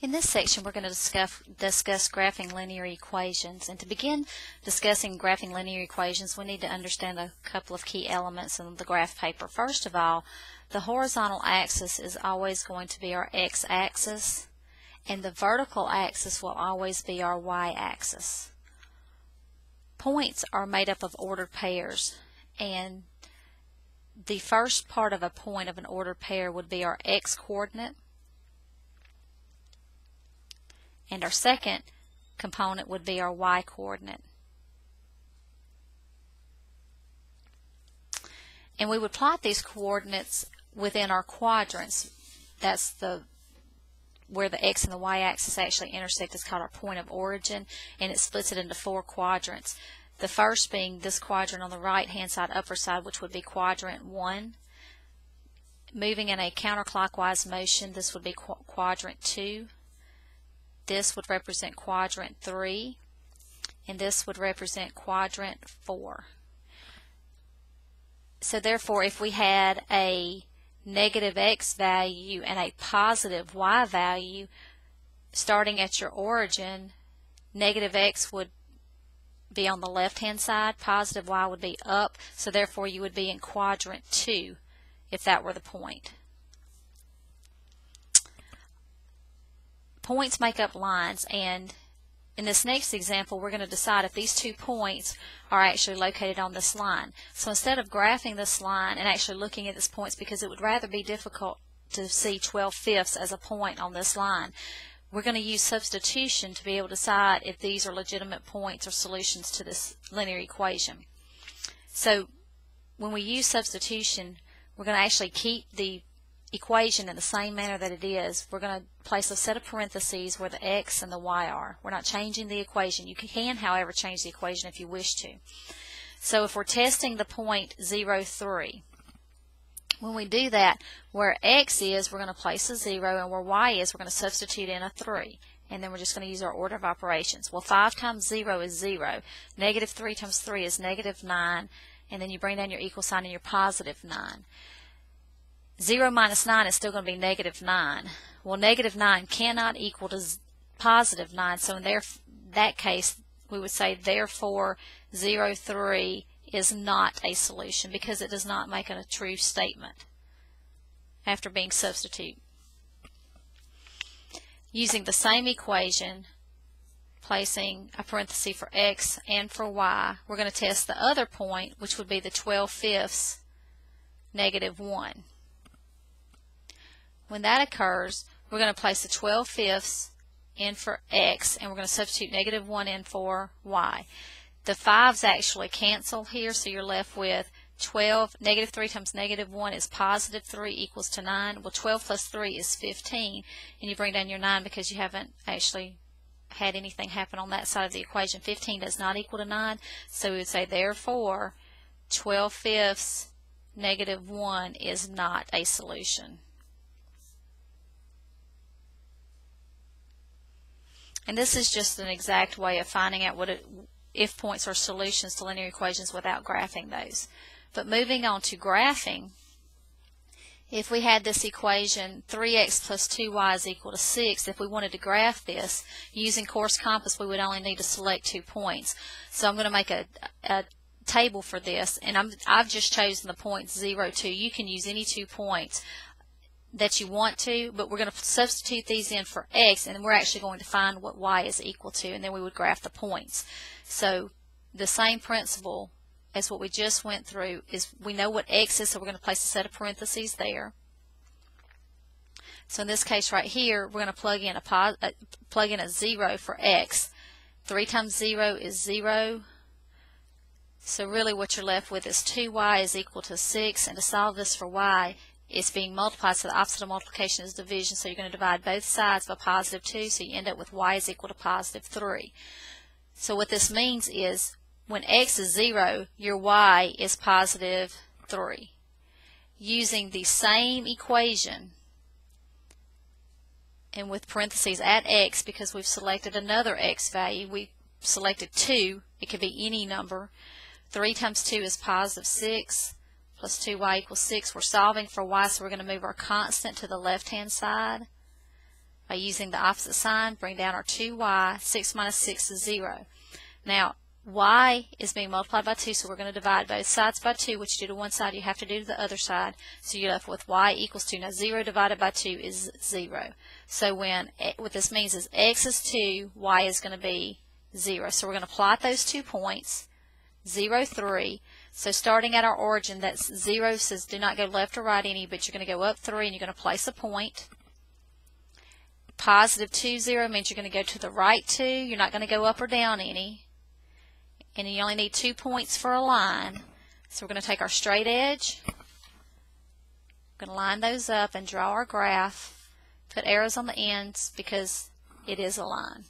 In this section, we're going to discuss graphing linear equations. And to begin discussing graphing linear equations, we need to understand a couple of key elements in the graph paper. First of all, the horizontal axis is always going to be our x-axis, and the vertical axis will always be our y-axis. Points are made up of ordered pairs, and the first part of a point of an ordered pair would be our x-coordinate, and our second component would be our y-coordinate. And we would plot these coordinates within our quadrants. That's where the x and the y-axis actually intersect. It's called our point of origin, and it splits it into 4 quadrants. The first being this quadrant on the right-hand side, upper side, which would be quadrant 1. Moving in a counterclockwise motion, this would be quadrant 2. This would represent quadrant 3, and this would represent quadrant 4. So therefore, if we had a negative x value and a positive y value starting at your origin, negative x would be on the left-hand side, positive y would be up, so therefore you would be in quadrant 2 if that were the point. Points make up lines, and in this next example we're going to decide if these 2 points are actually located on this line. So instead of graphing this line and actually looking at these points, because it would rather be difficult to see 12/5 as a point on this line, we're going to use substitution to be able to decide if these are legitimate points or solutions to this linear equation. So when we use substitution, we're going to actually keep the equation in the same manner that it is. We're going to place a set of parentheses where the x and the y are. We're not changing the equation. You can, however, change the equation if you wish to. So if we're testing the point 0, 3, when we do that, where x is, we're going to place a 0, and where y is, we're going to substitute in a 3. And then we're just going to use our order of operations. Well, 5 times 0 is 0. Negative 3 times 3 is negative 9. And then you bring down your equal sign and you're positive 9. 0 minus 9 is still going to be negative 9. Well, negative 9 cannot equal to positive 9, so in that case we would say therefore 0, 3 is not a solution because it does not make a true statement after being substituted. Using the same equation, placing a parenthesis for x and for y, we're going to test the other point, which would be the 12/5, negative 1. When that occurs, we're going to place the 12/5 in for x, and we're going to substitute negative 1 in for y. The 5's actually cancel here, so you're left with 12. Negative 3 times negative 1 is positive 3 equals to 9. Well, 12 plus 3 is 15, and you bring down your 9 because you haven't actually had anything happen on that side of the equation. 15 does not equal to 9, so we would say therefore 12/5 negative 1 is not a solution. And this is just an exact way of finding out if points are solutions to linear equations without graphing those. But moving on to graphing, if we had this equation 3x plus 2y is equal to 6, if we wanted to graph this using coarse compass, we would only need to select 2 points. So I'm going to make a table for this, and I've just chosen the points 0, 2. You can use any 2 points that you want to, but we're going to substitute these in for x, and then we're actually going to find what y is equal to, and then we would graph the points. So the same principle as what we just went through is we know what x is, so we're going to place a set of parentheses there. So in this case right here, we're going to plug in a 0 for x. 3 times 0 is 0. So really what you're left with is 2y is equal to 6, and to solve this for y, it's being multiplied, so the opposite of multiplication is division, so you're going to divide both sides by positive 2, so you end up with y is equal to positive 3. So what this means is when x is 0, your y is positive 3. Using the same equation, and with parentheses at x, because we've selected another x value, we selected 2, it could be any number. 3 times 2 is positive 6. Plus 2y equals 6. We're solving for y, so we're going to move our constant to the left-hand side. by using the opposite sign, bring down our 2y. 6 minus 6 is 0. Now, y is being multiplied by 2, so we're going to divide both sides by 2, which you do to one side, you have to do to the other side. So you're left with y equals 2. Now, 0 divided by 2 is 0. So what this means is x is 2, y is going to be 0. So we're going to plot those 2 points, 0, 3. So starting at our origin, that's 0 says do not go left or right any, but you're going to go up 3 and you're going to place a point. Positive 2, 0 means you're going to go to the right 2. You're not going to go up or down any. And you only need 2 points for a line. So we're going to take our straight edge. We're going to line those up and draw our graph. Put arrows on the ends because it is a line.